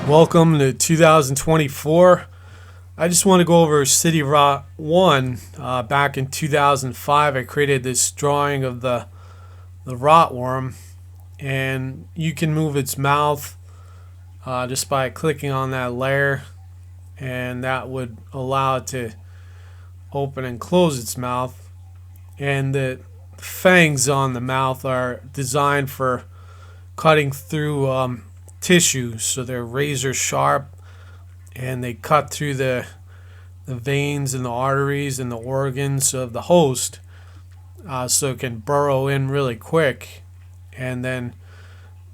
Welcome to 2024. I just want to go over City Rott 1. Back in 2005, I created this drawing of the rot worm, and you can move its mouth just by clicking on that layer, and that would allow it to open and close its mouth. And the fangs on the mouth are designed for cutting through tissue, so they're razor sharp, and they cut through the veins and the arteries and the organs of the host, so it can burrow in really quick and then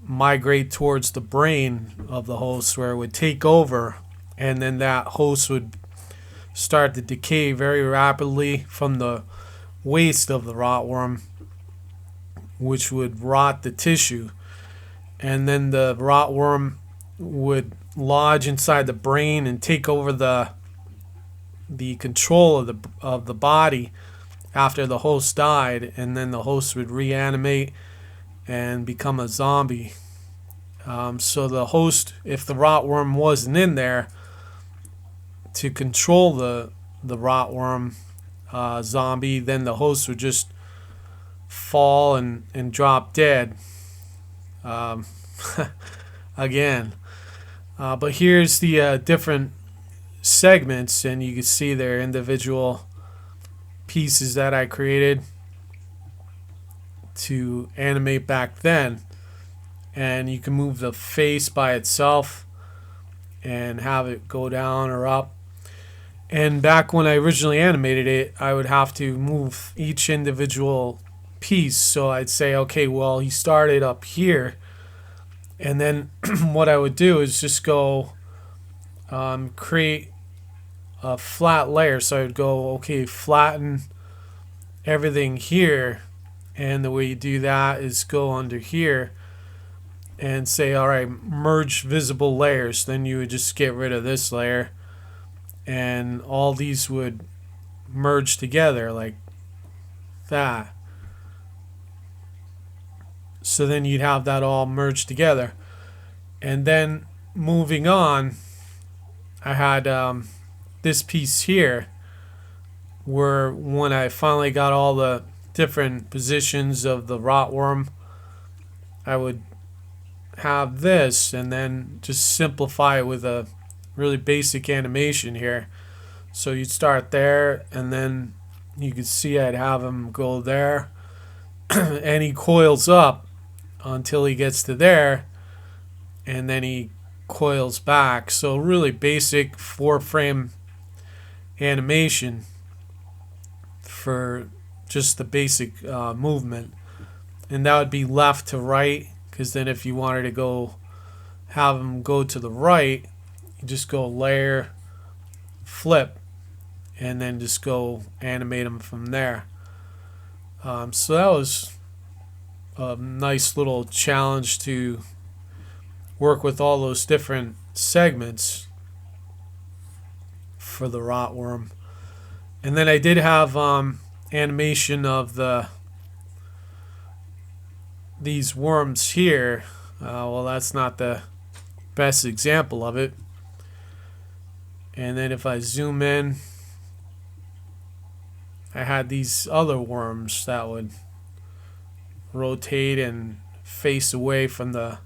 migrate towards the brain of the host, where it would take over, and then that host would start to decay very rapidly from the waste of the rot worm, which would rot the tissue. And then the rot worm would lodge inside the brain and take over the control of the body after the host died, and then the host would reanimate and become a zombie. So the host, if the rot worm wasn't in there to control the rot worm zombie, then the host would just fall and drop dead. Again. But here's the different segments, and you can see their individual pieces that I created to animate back then. And you can move the face by itself and have it go down or up. And back when I originally animated it, I would have to move each individual piece. So I'd say, okay, well, he started up here, and then what I would do is just go create a flat layer. So I would go, okay, flatten everything here, and the way you do that is go under here and say, all right, merge visible layers. Then you would just get rid of this layer, and all these would merge together like that. So then you'd have that all merged together. And then moving on, I had this piece here, where when I finally got all the different positions of the rot worm, I would have this and then just simplify it with a really basic animation here. So you'd start there, and then you could see I'd have him go there and he coils up until he gets to there, and then he coils back. So really basic 4-frame animation for just the basic movement. And that would be left to right, because then if you wanted to go have him go to the right, you just go layer, flip, and then just go animate him from there. So that was a nice little challenge to work with all those different segments for the rot worm. And then I did have animation of these worms here. Well, that's not the best example of it. And then if I zoom in, I had these other worms that would rotate and face away from the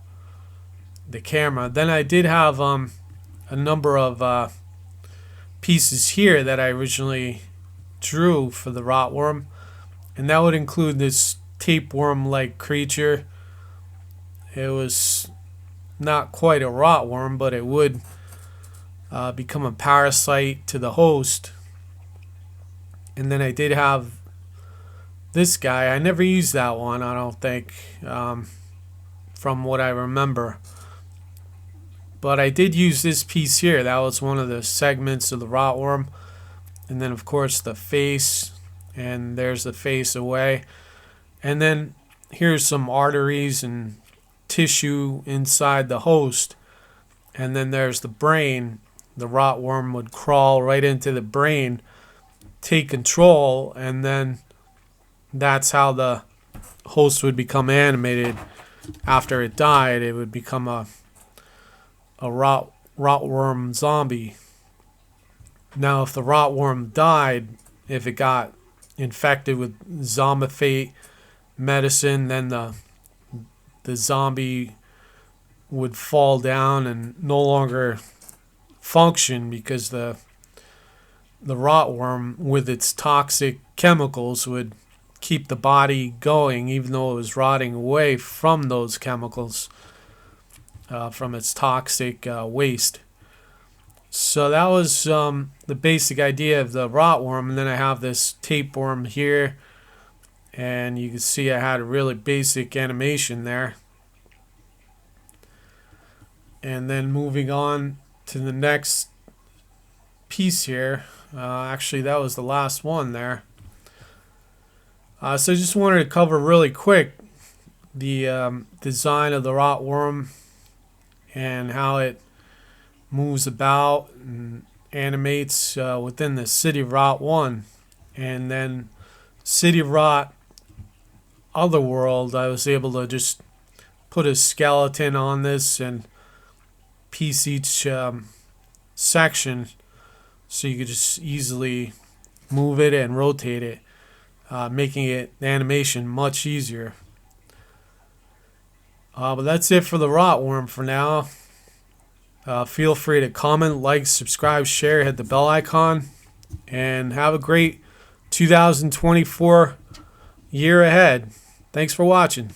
camera. Then I did have a number of pieces here that I originally drew for the rot worm, and that would include this tapeworm-like creature. It was not quite a rot worm, but it would become a parasite to the host. And then I did have this guy. I never used that one, I don't think, from what I remember. But I did use this piece here. That was one of the segments of the rot worm. And then, of course, the face. And there's the face away. And then here's some arteries and tissue inside the host. And then there's the brain. The rot worm would crawl right into the brain, take control, and then that's how the host would become animated. After it died, it would become a rot rotworm zombie. Now, if the rotworm died, if it got infected with zombifate medicine, then the zombie would fall down and no longer function, because the rotworm with its toxic chemicals would keep the body going even though it was rotting away from those chemicals, from its toxic waste. So that was the basic idea of the rotworm. And then I have this tapeworm here, and you can see I had a really basic animation there. And then moving on to the next piece here. Actually, that was the last one there. So I just wanted to cover really quick the design of the rotworm and how it moves about and animates within the City of Rott 1. And then City of Rott Otherworld, I was able to just put a skeleton on this and piece each section, so you could just easily move it and rotate it, making it the animation much easier. But that's it for the rotworm for now. Feel free to comment, like, subscribe, share, hit the bell icon, and have a great 2024 year ahead. Thanks for watching.